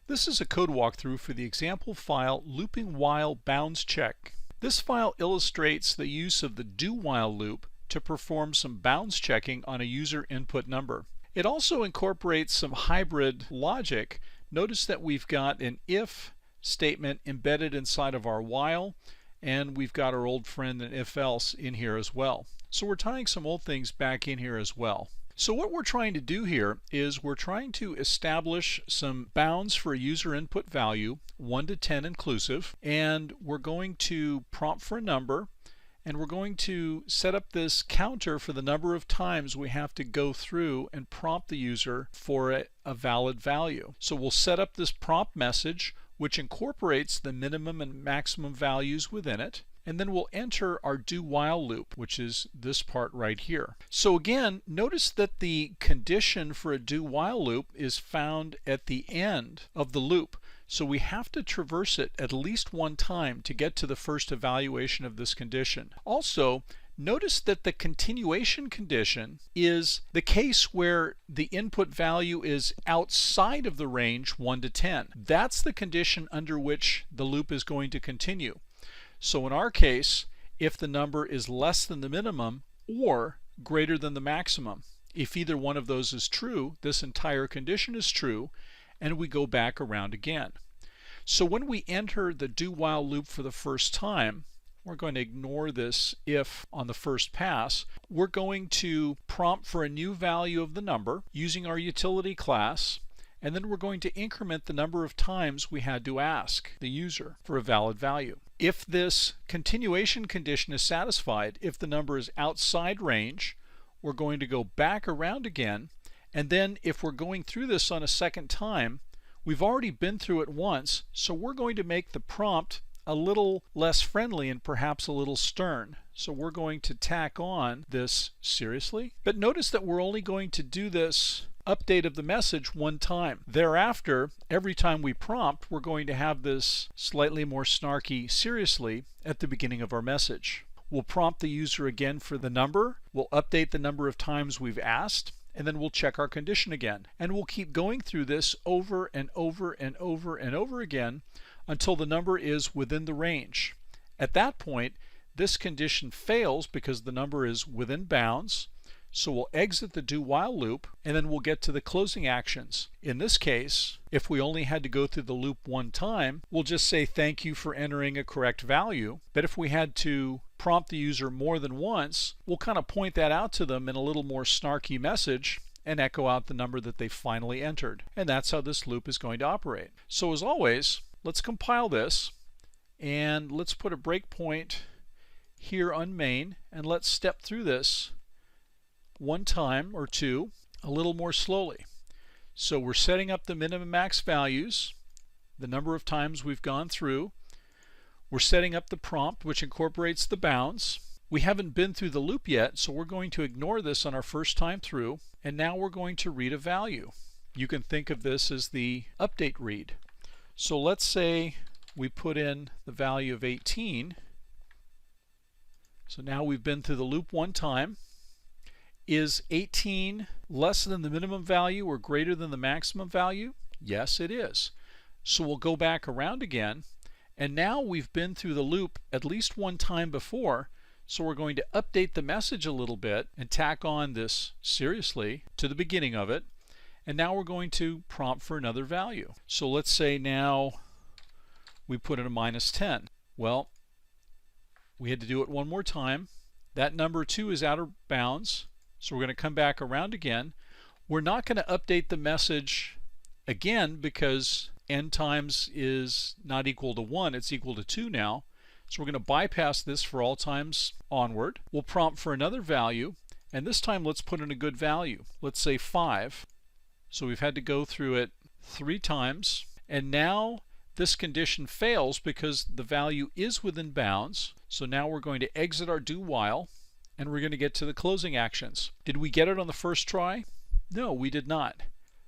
This is a code walkthrough for the example file LoopingWhileBoundsCheck. This file illustrates the use of the do-while loop to perform some bounds checking on a user input number. It also incorporates some hybrid logic. Notice that we've got an if statement embedded inside of our while, and we've got our old friend an if else in here as well. So we're tying some old things back in here as well. So what we're trying to do here is we're trying to establish some bounds for a user input value, 1 to 10 inclusive, and we're going to prompt for a number, and we're going to set up this counter for the number of times we have to go through and prompt the user for a valid value. So we'll set up this prompt message, which incorporates the minimum and maximum values within it. And then we'll enter our do-while loop, which is this part right here. So again, notice that the condition for a do-while loop is found at the end of the loop. So we have to traverse it at least one time to get to the first evaluation of this condition. Also, notice that the continuation condition is the case where the input value is outside of the range 1 to 10. That's the condition under which the loop is going to continue. So in our case, if the number is less than the minimum or greater than the maximum, if either one of those is true, this entire condition is true, and we go back around again. So when we enter the do-while loop for the first time, we're going to ignore this if on the first pass. We're going to prompt for a new value of the number using our utility class, and then we're going to increment the number of times we had to ask the user for a valid value. If this continuation condition is satisfied, if the number is outside range, we're going to go back around again, and then if we're going through this on a second time, we've already been through it once, so we're going to make the prompt a little less friendly and perhaps a little stern. So we're going to tack on this seriously. But notice that we're only going to do this update of the message one time. Thereafter, every time we prompt, we're going to have this slightly more snarky seriously at the beginning of our message. We'll prompt the user again for the number, we'll update the number of times we've asked, and then we'll check our condition again. And we'll keep going through this over and over and over and over again until the number is within the range. At that point, this condition fails because the number is within bounds. So we'll exit the do-while loop, and then we'll get to the closing actions. In this case, if we only had to go through the loop one time, we'll just say thank you for entering a correct value. But if we had to prompt the user more than once, we'll kind of point that out to them in a little more snarky message and echo out the number that they finally entered. And that's how this loop is going to operate. So as always, let's compile this, and let's put a breakpoint here on main, and let's step through this one time or two a little more slowly. So we're setting up the minimum max values, the number of times we've gone through. We're setting up the prompt, which incorporates the bounds. We haven't been through the loop yet, so we're going to ignore this on our first time through, and now we're going to read a value. You can think of this as the update read. So let's say we put in the value of 18. So now we've been through the loop one time. Is 18 less than the minimum value or greater than the maximum value? Yes, it is. So we'll go back around again, and now we've been through the loop at least one time before, so we're going to update the message a little bit and tack on this seriously to the beginning of it, and now we're going to prompt for another value. So let's say now we put in a -10. Well, we had to do it one more time. That number too is out of bounds. So we're going to come back around again. We're not going to update the message again because n times is not equal to 1, it's equal to 2 now. So we're going to bypass this for all times onward. We'll prompt for another value, and this time let's put in a good value. Let's say 5. So we've had to go through it 3 times, and now this condition fails because the value is within bounds. So now we're going to exit our do while, and we're going to get to the closing actions. Did we get it on the first try? No, we did not.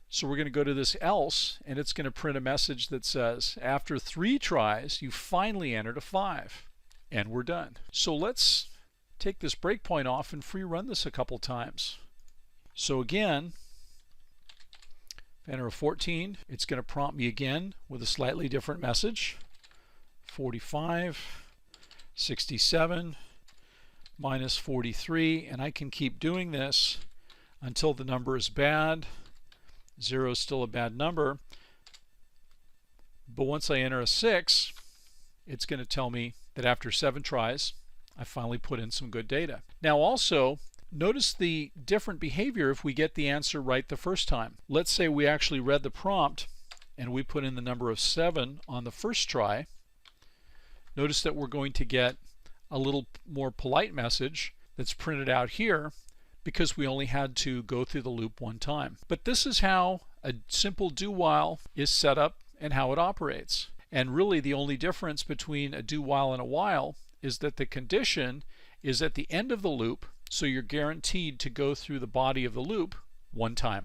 So we're going to go to this else, and it's going to print a message that says, after 3 tries, you finally entered a 5. And we're done. So let's take this breakpoint off and free run this a couple times. So again, enter a 14, it's going to prompt me again with a slightly different message. 45, 67, minus 43, and I can keep doing this until the number is bad. 0 is still a bad number. But once I enter a 6, it's going to tell me that after 7 tries, I finally put in some good data. Now also, notice the different behavior if we get the answer right the first time. Let's say we actually read the prompt and we put in the number of 7 on the first try. Notice that we're going to get a little more polite message that's printed out here because we only had to go through the loop one time. But this is how a simple do-while is set up and how it operates. And really the only difference between a do-while and a while is that the condition is at the end of the loop, so you're guaranteed to go through the body of the loop one time.